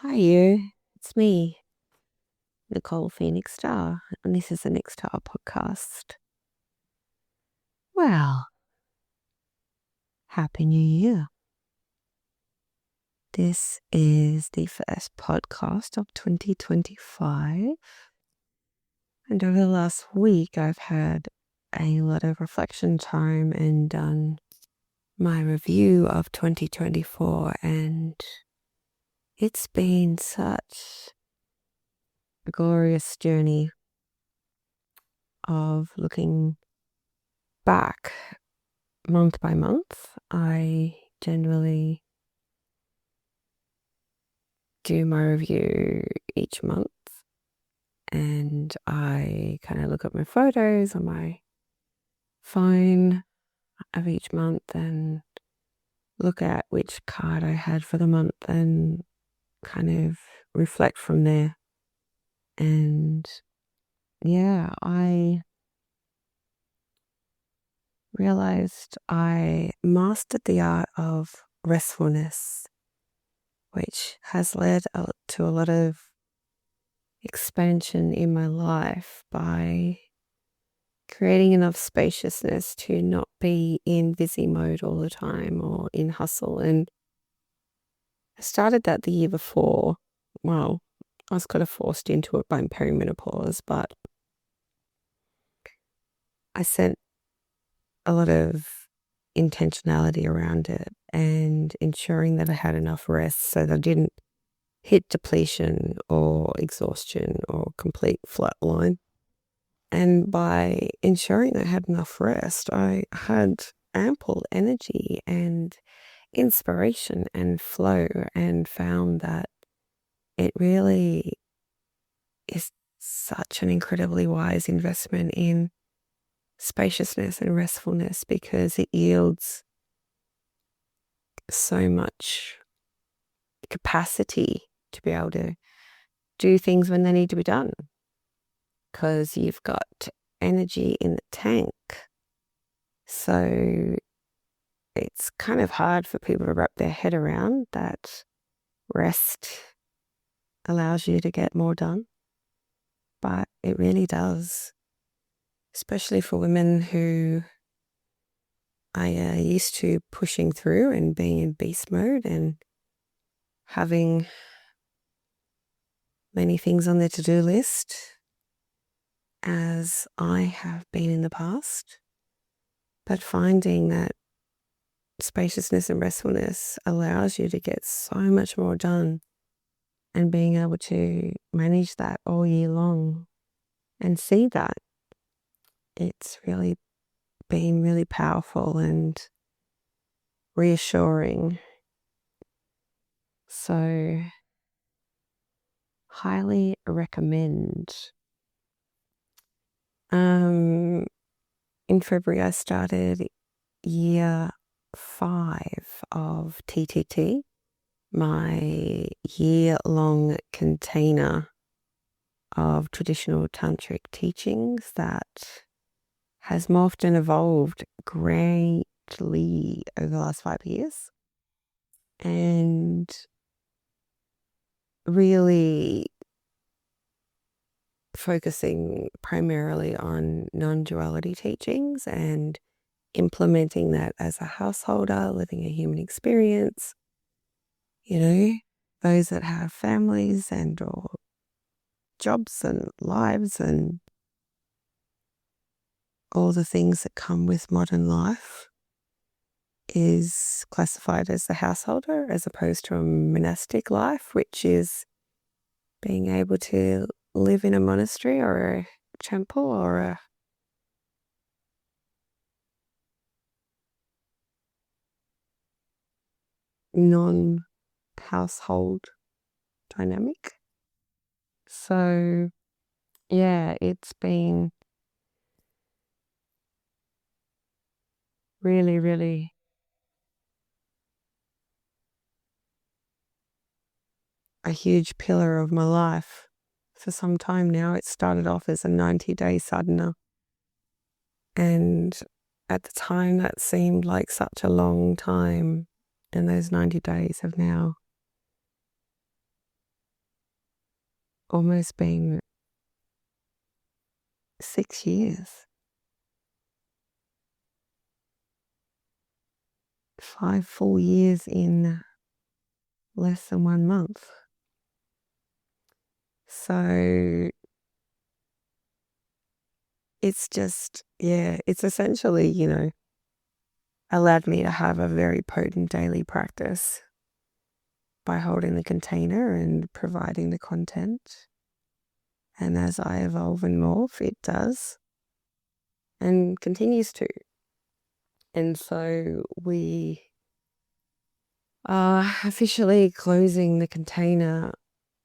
Hi, you. It's me, Nicole Phoenix Star, and this is the Next Star podcast. Well, Happy New Year. This is the first podcast of 2025. And over the last week, I've had a lot of reflection time and done my review of 2024. And it's been such a glorious journey of looking back month by month. I generally do my review each month, and I kind of look at my photos on my phone of each month and look at which card I had for the month and kind of reflect from there. And yeah, I realized I mastered the art of restfulness, which has led to a lot of expansion in my life by creating enough spaciousness to not be in busy mode all the time or in hustle. And I started that the year before. Well, I was kind of forced into it by perimenopause, but I set a lot of intentionality around it and ensuring that I had enough rest so that I didn't hit depletion or exhaustion or complete flatline. And by ensuring I had enough rest, I had ample energy and inspiration and flow, and found that it really is such an incredibly wise investment in spaciousness and restfulness, because it yields so much capacity to be able to do things when they need to be done, because you've got energy in the tank. So it's kind of hard for people to wrap their head around that rest allows you to get more done. But it really does, especially for women who are used to pushing through and being in beast mode and having many things on their to-do list, as I have been in the past. But finding that spaciousness and restfulness allows you to get so much more done, and being able to manage that all year long and see that, it's really been really powerful and reassuring. So highly recommend. In February I started year 5 of TTT, my year-long container of traditional tantric teachings that has morphed and evolved greatly over the last 5 years, and really focusing primarily on non-duality teachings and implementing that as a householder, living a human experience. You know, those that have families and or jobs and lives and all the things that come with modern life is classified as the householder, as opposed to a monastic life, which is being able to live in a monastery or a temple or a non-household dynamic. So yeah, it's been really, really a huge pillar of my life for some time now. It started off as a 90-day sadhana, and at the time that seemed like such a long time, and those 90 days have now almost been 6 years, 5 full years in less than 1 month. So it's just, yeah, it's essentially, allowed me to have a very potent daily practice by holding the container and providing the content. And as I evolve and morph, it does and continues to. And so we are officially closing the container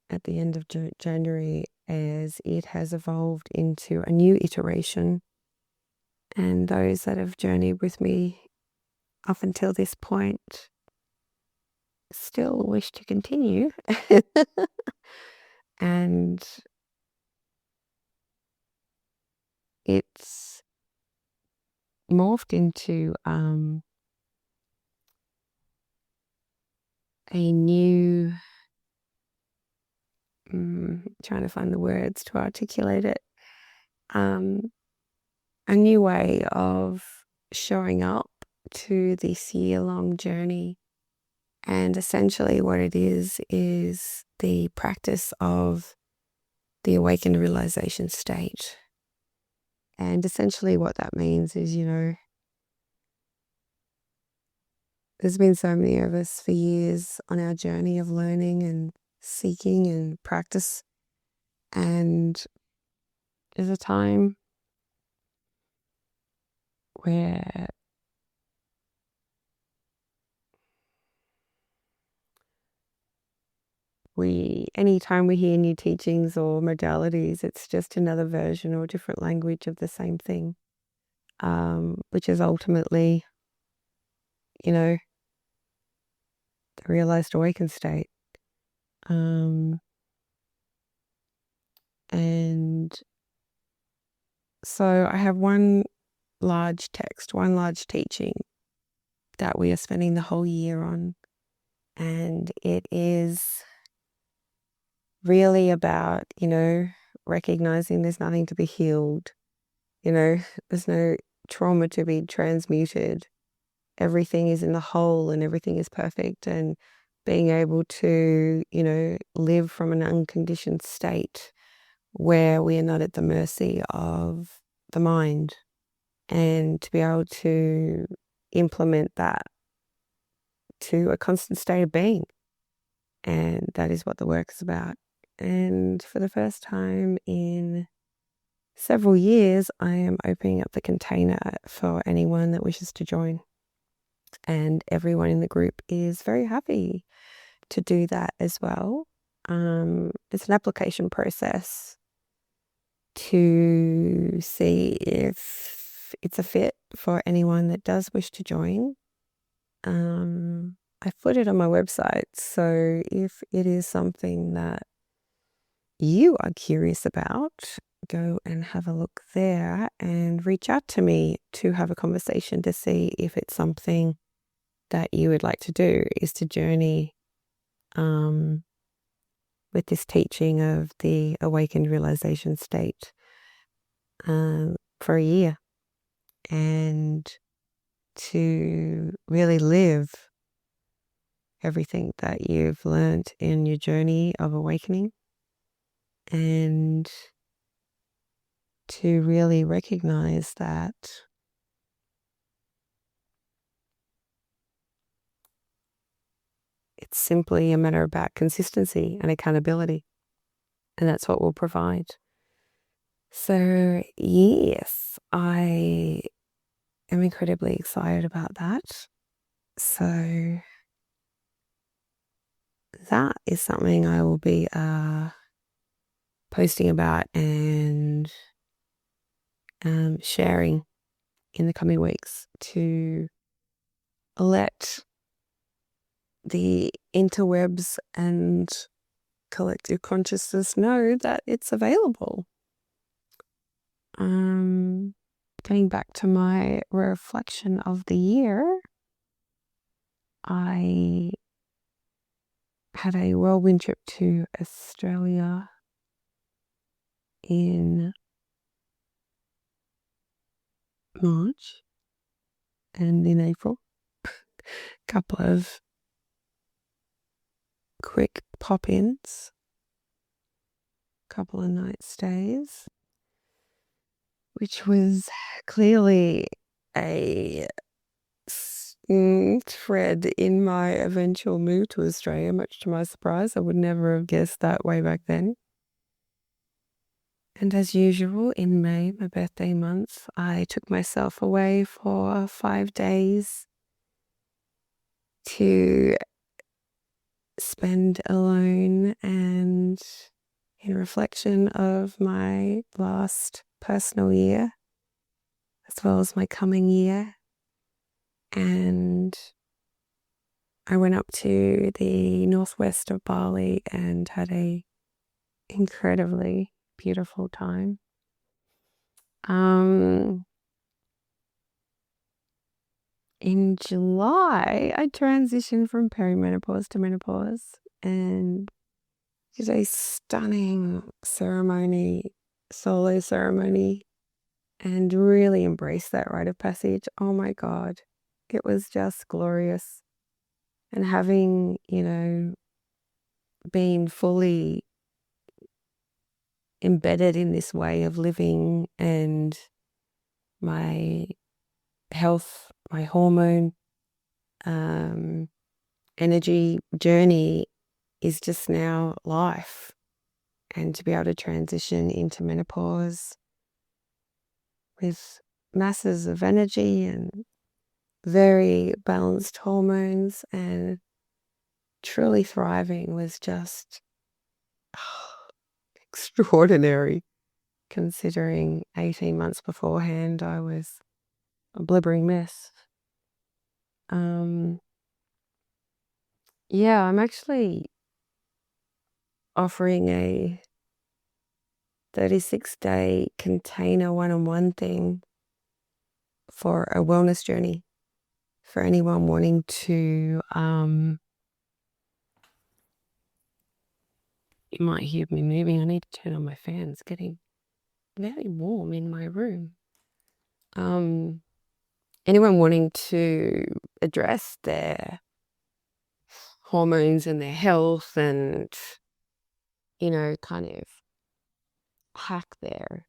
at the end of January as it has evolved into a new iteration. And those that have journeyed with me up until this point still wish to continue. And it's morphed into a new, trying to find the words to articulate it, a new way of showing up to this year-long journey. And essentially what it is the practice of the awakened realization state. And essentially what that means is, there's been so many of us for years on our journey of learning and seeking and practice. And there's a time where anytime we hear new teachings or modalities, it's just another version or different language of the same thing, which is ultimately, the realized awakened state. And so I have one large text, one large teaching that we are spending the whole year on. And it is really about, recognizing there's nothing to be healed. There's no trauma to be transmuted. Everything is in the whole and everything is perfect. And being able to, live from an unconditioned state where we are not at the mercy of the mind, and to be able to implement that to a constant state of being. And that is what the work is about. And for the first time in several years, I am opening up the container for anyone that wishes to join. And everyone in the group is very happy to do that as well. It's an application process to see if it's a fit for anyone that does wish to join. I've put it on my website, so if it is something that you are curious about, go and have a look there and reach out to me to have a conversation to see if it's something that you would like to do, is to journey with this teaching of the awakened realization state for a year, and to really live everything that you've learned in your journey of awakening, and to really recognize that it's simply a matter about consistency and accountability, and that's what we'll provide. So yes, I am incredibly excited about that. So that is something I will be posting about and sharing in the coming weeks, to let the interwebs and collective consciousness know that it's available. Going back to my reflection of the year, I had a whirlwind trip to Australia in March and in April. Couple of quick pop-ins, couple of night stays, which was clearly a thread in my eventual move to Australia, much to my surprise. I would never have guessed that way back then. And as usual, in May, my birthday month, I took myself away for 5 days to spend alone and in reflection of my last personal year, as well as my coming year. And I went up to the northwest of Bali and had a incredibly beautiful time. In July, I transitioned from perimenopause to menopause and did a stunning ceremony, solo ceremony, and really embraced that rite of passage. Oh my God, it was just glorious. And having, been fully embedded in this way of living and my health, my hormone, energy journey is just now life. And to be able to transition into menopause with masses of energy and very balanced hormones and truly thriving was just extraordinary, considering 18 months beforehand I was a blibbering mess. Yeah, I'm actually offering a 36-day container one-on-one thing for a wellness journey for anyone wanting to. You might hear me moving. I need to turn on my fan. It's getting very warm in my room. Anyone wanting to address their hormones and their health and, kind of hack their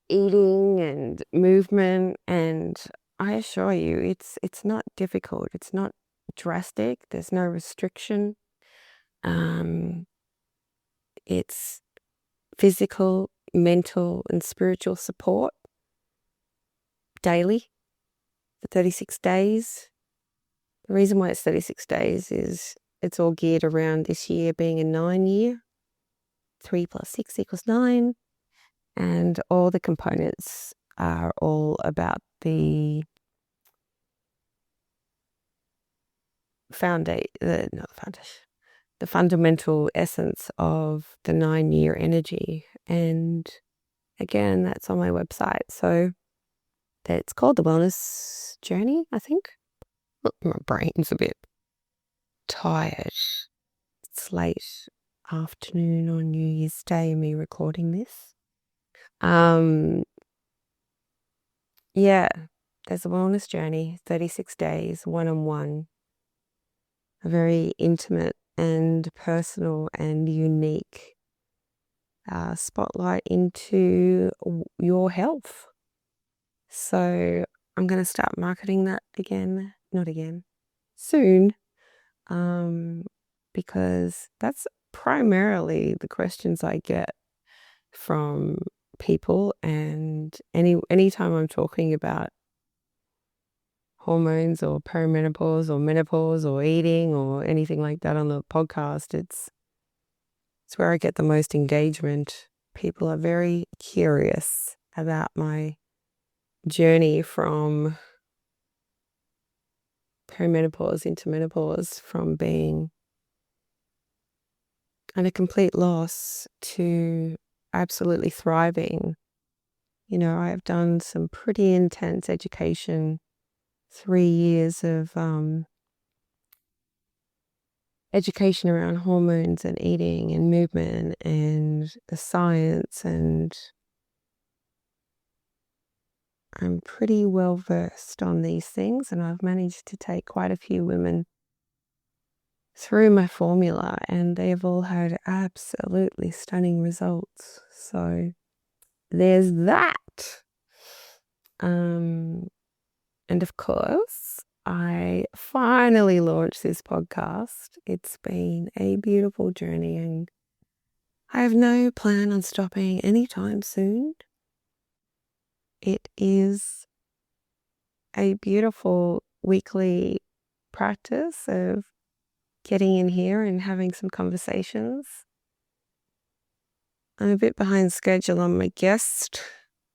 eating and movement. And I assure you, it's not difficult. It's not drastic. There's no restriction. It's physical, mental, and spiritual support daily for 36 days. The reason why it's 36 days is it's all geared around this year being a 9-year. 3 + 6 = 9. And all the components are all about the the fundamental essence of the 9-year energy. And again, that's on my website. So it's called The Wellness Journey, I think. My brain's a bit tired. It's late afternoon on New Year's Day, me recording this. Yeah, there's a wellness journey, 36 days, one-on-one, a very intimate and personal and unique spotlight into your health. So I'm going to start marketing that soon, because that's primarily the questions I get from people. And anytime I'm talking about hormones or perimenopause or menopause or eating or anything like that on the podcast, it's where I get the most engagement. People are very curious about my journey from perimenopause into menopause, from being at a complete loss to absolutely thriving. I have done some pretty intense education, 3 years of education around hormones and eating and movement and the science, and I'm pretty well versed on these things, and I've managed to take quite a few women through my formula, and they've all had absolutely stunning results. So there's that. And of course, I finally launched this podcast. It's been a beautiful journey, and I have no plan on stopping anytime soon. It is a beautiful weekly practice of getting in here and having some conversations. I'm a bit behind schedule on my guest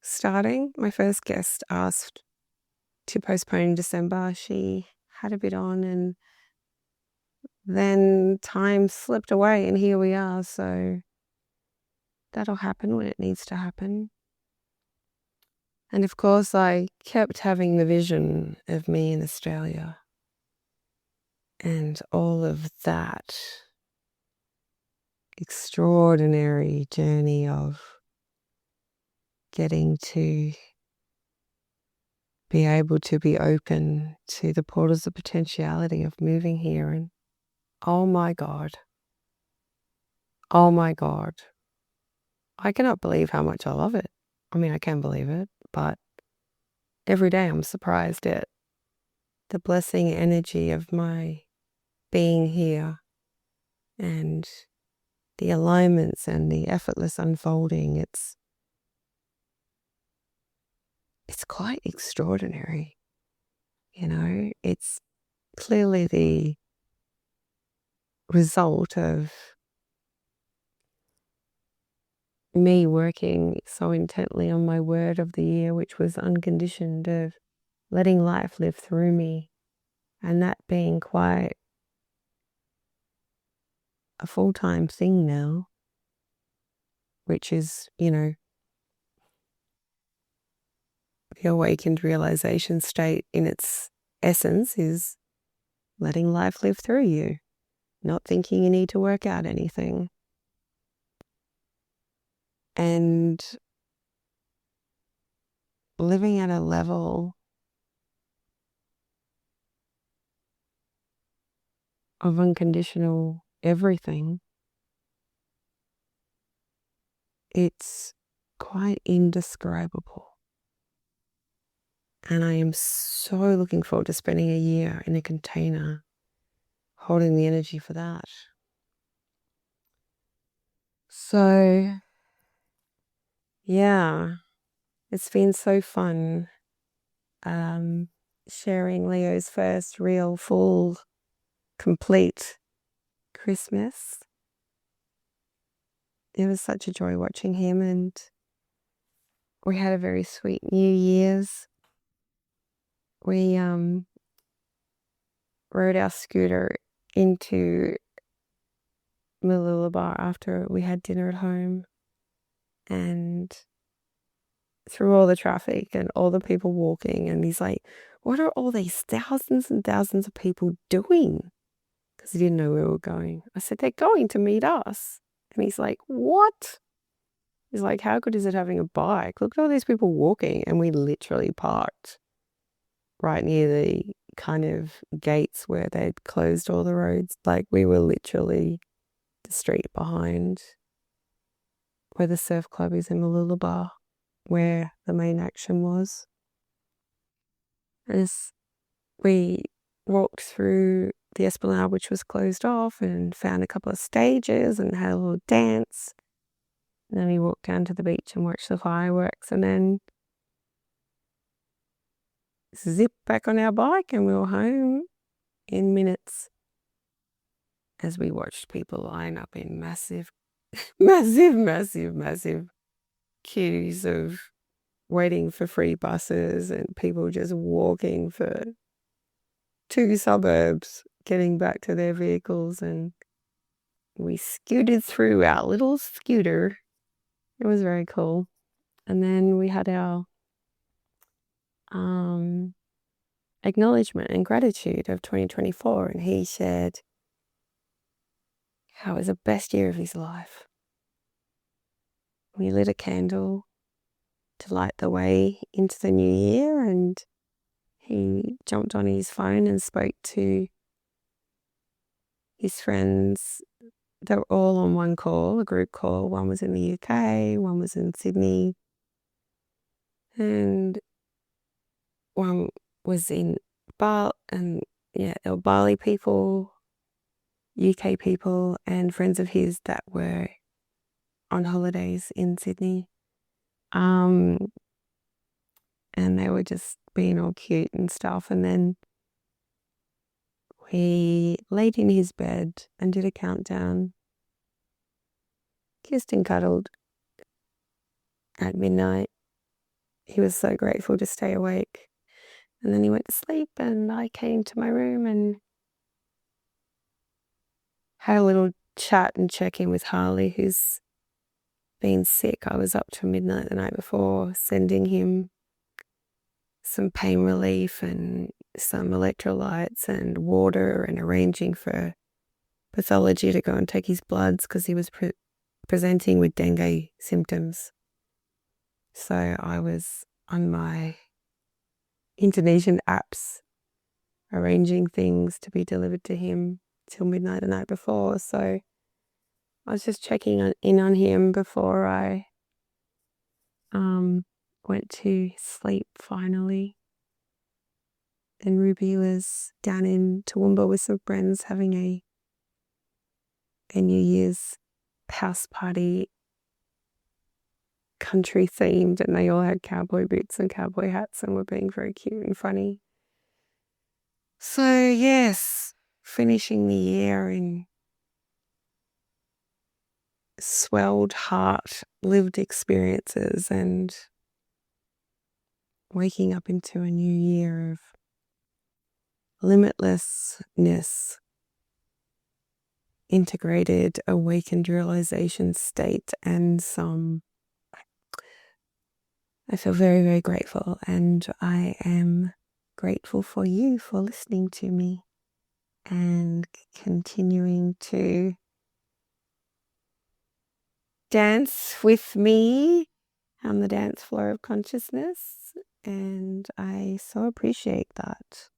starting. My first guest asked to postpone in December. She had a bit on, and then time slipped away, and here we are. So that'll happen when it needs to happen. And of course, I kept having the vision of me in Australia and all of that extraordinary journey of getting to be able to be open to the portals of potentiality of moving here. And oh my God, I cannot believe how much I love it. I mean, I can believe it, but every day I'm surprised at the blessing energy of my being here and the alignments and the effortless unfolding. It's quite extraordinary. It's clearly the result of me working so intently on my word of the year, which was unconditioned, of letting life live through me, and that being quite a full-time thing now, which is, the awakened realization state in its essence is letting life live through you, not thinking you need to work out anything. And living at a level of unconditional everything, it's quite indescribable. And I am so looking forward to spending a year in a container, holding the energy for that. So, yeah, it's been so fun sharing Leo's first real, full, complete Christmas. It was such a joy watching him, and we had a very sweet New Year's. We rode our scooter into Mooloolaba after we had dinner at home, and through all the traffic and all the people walking, and he's like, what are all these thousands and thousands of people doing? Because he didn't know where we were going. I said, they're going to meet us. And he's like, what? He's like, how good is it having a bike? Look at all these people walking. And we literally parked right near the kind of gates where they'd closed all the roads. Like, we were literally the street behind where the surf club is in Mooloolaba, where the main action was. As we walked through the Esplanade, which was closed off, and found a couple of stages and had a little dance. And then we walked down to the beach and watched the fireworks, and then zipped back on our bike, and we were home in minutes as we watched people line up in massive queues of waiting for free buses, and people just walking for 2 suburbs, getting back to their vehicles, and we scooted through our little scooter. It was very cool. And then we had our acknowledgement and gratitude of 2024, and he shared It was the best year of his life. We lit a candle to light the way into the new year, and he jumped on his phone and spoke to his friends. They were all on one call, a group call. One was in the UK, one was in Sydney, and one was in Bali. And yeah, there were Bali people, UK people, and friends of his that were on holidays in Sydney. And they were just being all cute and stuff. And then we laid in his bed and did a countdown, kissed and cuddled at midnight. He was so grateful to stay awake. And then he went to sleep, and I came to my room and had a little chat and check in with Harley, who's been sick. I was up till midnight the night before, sending him some pain relief and some electrolytes and water, and arranging for pathology to go and take his bloods because he was presenting with dengue symptoms. So I was on my Indonesian apps arranging things to be delivered to him till midnight the night before. So I was just checking in on him before I went to sleep finally. And Ruby was down in Toowoomba with some friends having a New Year's house party, country themed, and they all had cowboy boots and cowboy hats and were being very cute and funny. So yes, finishing the year in swelled heart, lived experiences, and waking up into a new year of limitlessness, integrated, awakened realization state, and I feel very, very grateful, and I am grateful for you for listening to me and continuing to dance with me on the dance floor of consciousness, and I so appreciate that.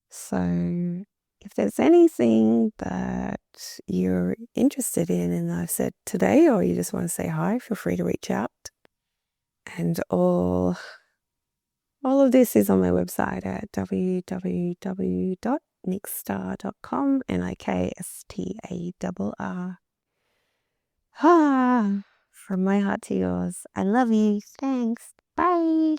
So if there's anything that you're interested in and I've said today, or you just want to say hi, feel free to reach out. And all of this is on my website at www.nickstar.com, NIKSTARR. From my heart to yours. I love you. Thanks. Bye.